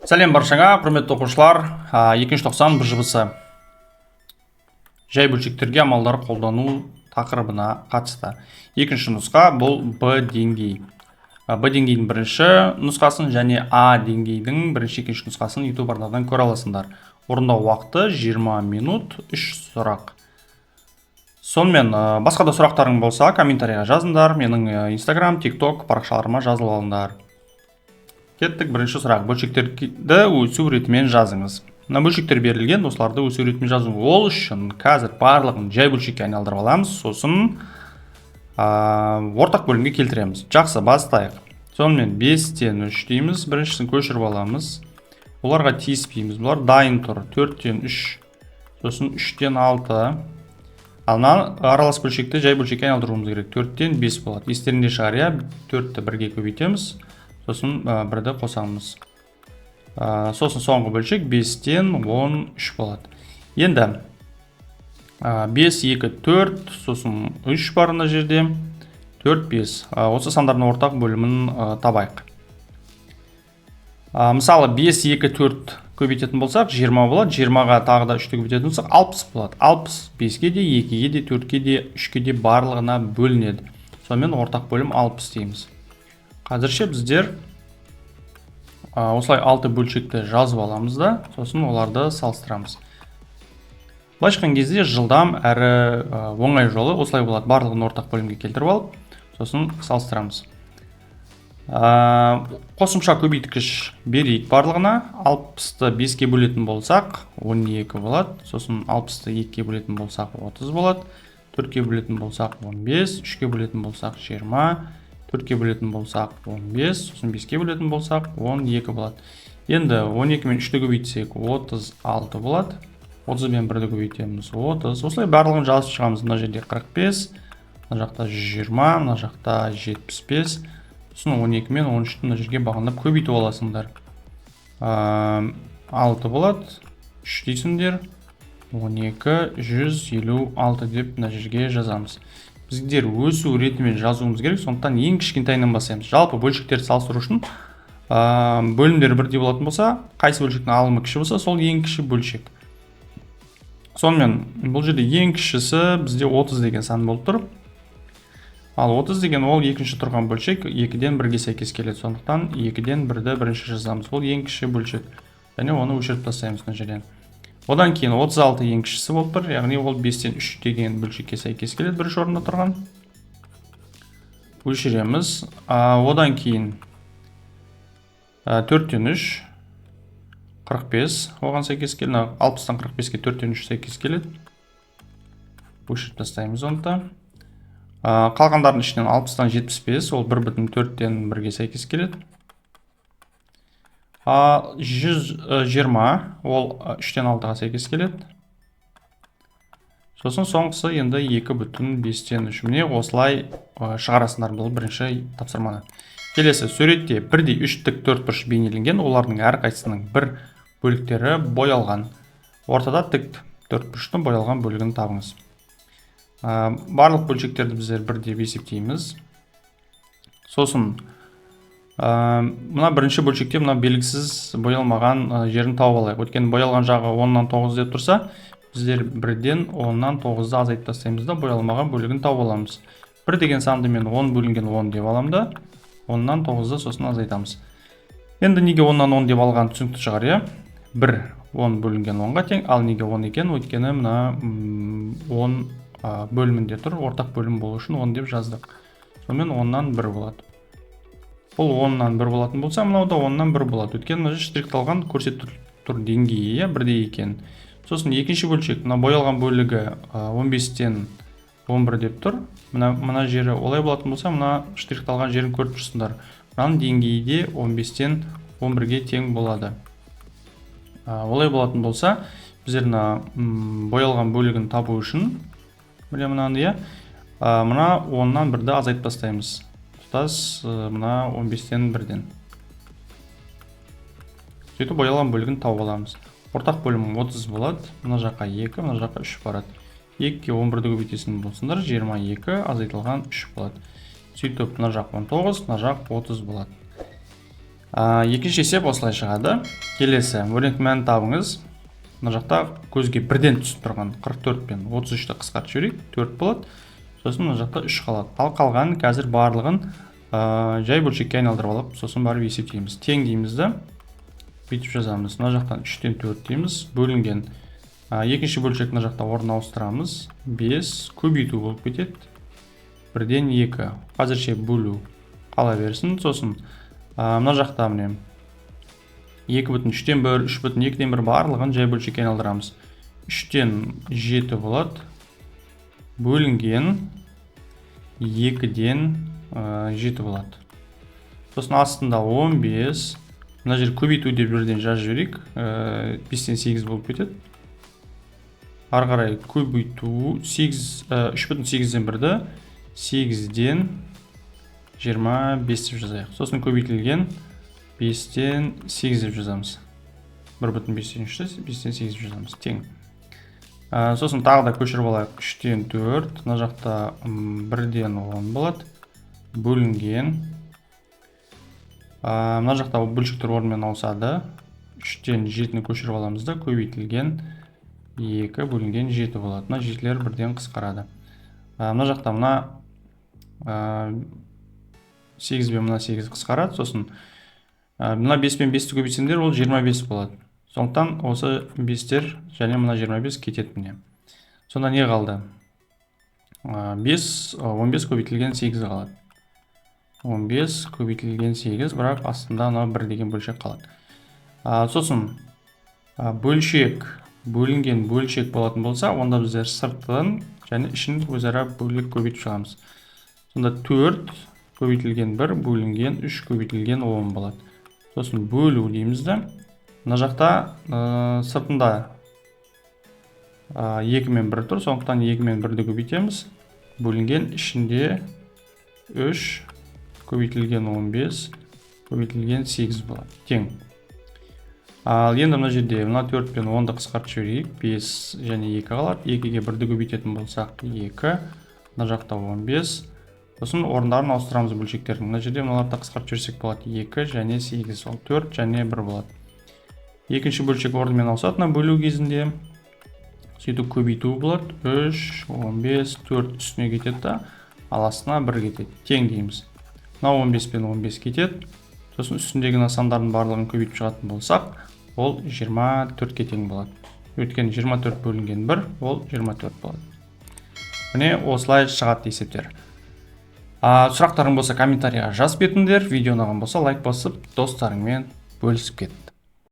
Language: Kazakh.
Сәлем баршаңа, құрметті оқушылар. 290 БЖБС жай бөлшектерге амалдар қолдану тақырыбына қатысты. Екінші нұсқа бұл Б деңгей. Б деңгейдің бірінші нұсқасын және А деңгейдің бірінші екінші нұсқасын YouTube арнадан көре аласыңдар. Орындау уақыты 20 минут, 3 сұрақ. Сонымен басқа да сұрақтарың болса комментарийға жазыңдар. Менің Instagram, TikTok парақшаларыма жазылып алыңдар. Кеттік, бірінші сұрақ. Бөлшектерді өсу ретімен жазыңыз. Мына бөлшектер берілген, осыларды өсу ретімен жазу. Ол үшін қазір барлығын жай бөлшекке айналдырып аламыз, сосын ортақ бөлімге келтіреміз. Жақсы, бастайық. Сонымен 5-тен 3 дейміз, біріншісін көшіріп аламыз. Оларға тиіспейміз. Бұлар дайын тұр. 4-тен 3, сосын 3-тен 6. Ал аралас бөлшекті жай бөлшекке айналдыруымыз керек. 4-тен 5 болады. Естерінде шығар, иә? 4-ті 1-ге көбейтеміз. Сосын 1-ді қосамыз. Сосын соңғы бөлшек 5-тен 13 болады. Енді 5, 2, 4, сосын 3 барына жерде 4, 5. Осы сандардың ортақ бөлімін табайық. Мысалы 5, 2, 4 көбейтетін болсақ 20 болады. 20-ға тағы да 3-ті көбейтетін болсақ 60 болады. 60 5-ге де, 2-ге де, 4-ге де, 3-ге де барлығына бөлінеді. Сонымен ортақ бөлім 60 дейміз. Қазірше біздер осылай 6 бөлшекті жазып аламыз да, сосын оларды салыстырамыз. Былайша айтқан кезде жылдам әрі оңай жолы осылай болады. Барлығын ортақ бөлімге келтіріп алып, сосын салыстырамыз. Қосымша көбейткіш берейік барлығына. 60-ты 5-ге бөлетін болсақ 12 болады, сосын 60-ты 2-ге бөлетін болсақ 30 болады, 4-ге бөлетін болсақ 15, 3-ге бөлетін болсақ 20, 4-ге бөлетін болсақ 15, сосын 5-ге бөлетін болсақ 12 болады. Енді 12 мен 3-ті көбейтсек 36 болады. 30 мен 1-ді көбейтеміз 30. Осылай барлығын жазып шығамыз. Мына жерде 45, мына жақта 20, мына жақта 75. Сосын 12 мен 13-ті мына жерге бағындап көбейтіп аласыңдар. 6 болады. 3 дейсіңдер. 12, 156 деп мына жерге жазамыз. Біздер өсу ретімен жазуымыз керек, сондықтан ең кішкентайынан бастаймыз. Жалпы бөлшектерді салыстыру үшін бөлімдері бірдей болатын болса, қайсы бөлшектің алымы кіші болса, сол ең кіші бөлшек. Сонымен бұл жерде ең кішісі бізде 30 деген сан болып тұр. Ал 30 деген ол екінші тұрған бөлшек 2-ден 1-ге сәйкес келеді. Сондықтан 2-ден 1-ді бірінші жазамыз. Бұл ең кіші бөлшек. Және оны өшіріп тастаймыз мына жерден. Одан кейін 36 ең кішісі болып тұр, яғни ол 5-тен 3 деген бөлшекке сәйкес келеді бірінші орында тұрған. Өшіреміз. Одан кейін 4-тен 3, 45 оған сәйкес келеді. 60-тан 45-ке 4-тен 3 сәйкес келеді. Өшіріп тастаймыз оны. Қалғандардың ішінен 60-тан 75, ол 1,4-тен 1-ге сәйкес келеді. 120 ол 3-тен 6-ға сәйкес келеді. Сосын соңғысы енді 2,5-тен 3. Міне осылай шығарасыңдар бұл бірінші тапсырманы. Келесі суретте 1-де 3 тік төртбұрыш бейнеленген, олардың әрқайсысының бір бөліктері боялған. Ортада тік төртбұрыштың боялған бөлігін табыңыз. Барлық бөлшектерді біздер 1 деп есептейміз. Сосын мына бірінші бөлшекте мына белгісіз боялмаған жерін тауып алайық. Өйткені боялған жағы 10-нан 9 деп тұрса, біздер 1-ден 10-нан 9-ды азайтып тастаймыз да, боялмаған бөлігін тауып аламыз. 1 деген санды мен 10 бөлінген 10 деп аламын да, 10-нан 9-ды сосын азайтамыз. Енді неге 10-нан 10 деп алған түсінікті шығар, иә? 1 10 бөлінген 10-ға тең, ал неге 10 екен? Өйткені мына 10 бөлімінде тұр, ортақ бөлім болу үшін 10 деп жаздық. Сонымен 10-нан 1 болады. Бұл 10-нан 1 болатын болса, мынау да 10-нан 1 болады. Өйткені штрихталған көрсетіп тұр деңгейі 1-де екен. Сосын екінші бөлшек, мына боялған бөлігі 15-тен 11 деп тұр. Мына жері олай болатын болса, мына штрихталған жерін көріп тұрсыңдар. Мынаның деңгейі де 15-тен 11-ге тең болады. Олай болатын болса, біздер боялған бөлігін табу үшін, мынаны, мына 10-нан 1-ді азайтып тастаймыз. Мына 15-тен 1-ден. Сөйтіп боялған бөлігін тауып аламыз. Ортақ бөлім 30 болады. Мына жаққа 2, мына жаққа 3 барады. 2-ге 11-ді көбейтесін болсындар, 22 азайтылған 3 болады. Сөйтіп мына жақ 19, мына жақ 30 болады. Екінші есеп осылай шығады. Келесі өрнек мәнін табыңыз. Мына жақта көзге бірден түсіп тұрған 44 пен 33-ті қысқартып жіберейік, 4 болады. Сосын мына жақта 3 қалады. Ал қалған қазір барлығын жай бөлшекке айналдырып алып, сосын барып есептейміз. Тең деймізді. Бүйтіп жазамыз. Мына жақтан 3-тен 4 дейміз. Бөлінген. Екінші бөлшек мына жақта орнын ауыстырамыз. 5 көбейту болып кетеді. 1-ден 2. Қазірше бөлу қала берсін. Сосын мына жақта міне 2,3-тен 1, 3,2-ден 1 барлығын жай бөлшекке айналдырамыз. 3-тен 7 болады. Бөлінген 2-ден 7 болады. Сосын астында 15. Мына жер көбейту деп жерден жазып жіберейік. 5-тен 8 болып кетеді. Ары қарай көбейту 3,8-ден 1-ді 8-ден 25 деп жазайық. Сосын көбейтілген 5-тен 8 деп жазамыз. 1,5-тен 3-ті 5-тен 8 деп жазамыз. Тең. Сосын тағы да көшіріп алайық. 3-тен 4. Мына жақта 1-ден 10 болады. Бөлінген. Мына жақта бөлшектер орнымен ауысады. 3-тен 7-ні көшіріп аламыз да. Көбейтілген 2 бөлінген 7 болады. Мына 7-лер 1-ден қысқарады. Мына жақта мына 8 бен мына 8 қысқарады. Сосын мына 5 пен 5-ті көбейтсеңдер ол 25 болады. Сондықтан осы 5-тер және мына 25 кетеді міне. Сонда не қалды? 15 көбейтілген 8 қалады. 15 көбейтілген 8, бірақ астында мына 1 деген бөлшек қалады. Сосын бөлшек бөлінген бөлшек болатын болса, онда біздер сыртын және ішін өзара бөлек көбейтіп шығамыз. Сонда 4 көбейтілген 1 бөлінген 3 көбейтілген 10 болады. Сосын бөлу деймізді. Мына жақта сыртында 2 мен 1 тұр, сондықтан 2 мен 1-ді көбейтеміз. Бөлінген ішінде 3 көбейтілген 15 көбейтілген 8 болады. Тең. Ал енді мына жерде мына 4 пен 10-ды қысқартып жіберейік. 5 және 2 қалады. 2-ге 1-ді көбейтетін болсақ 2. Мына жақта 15. Сосын орындарын ауыстырамыз бөлшектердің. Мына жерде мыналарды қысқартып жіберсек болады. 2 және 8. Ол 4 және 1 болады. Екінші бөлшек орнымен ауысады бөлу кезінде. Сөйтіп көбейту болады. 3, 15, 4 үстіне кетеді да, ал астына 1 кетеді. Тең дейміз. Мына 15 пен 15 кетеді. Сосын үстіндегі сандардың барлығын көбейтіп шығатын болсақ, ол 24-ке тең болады. Өйткені 24 бөлінген 1, ол 24 болады. Міне осылай шығады есептер. Сұрақтарың болса комментарийға жазып кетіңдер. Видео ұнаған болса лайк басып, достарыңмен бөлісіп кет.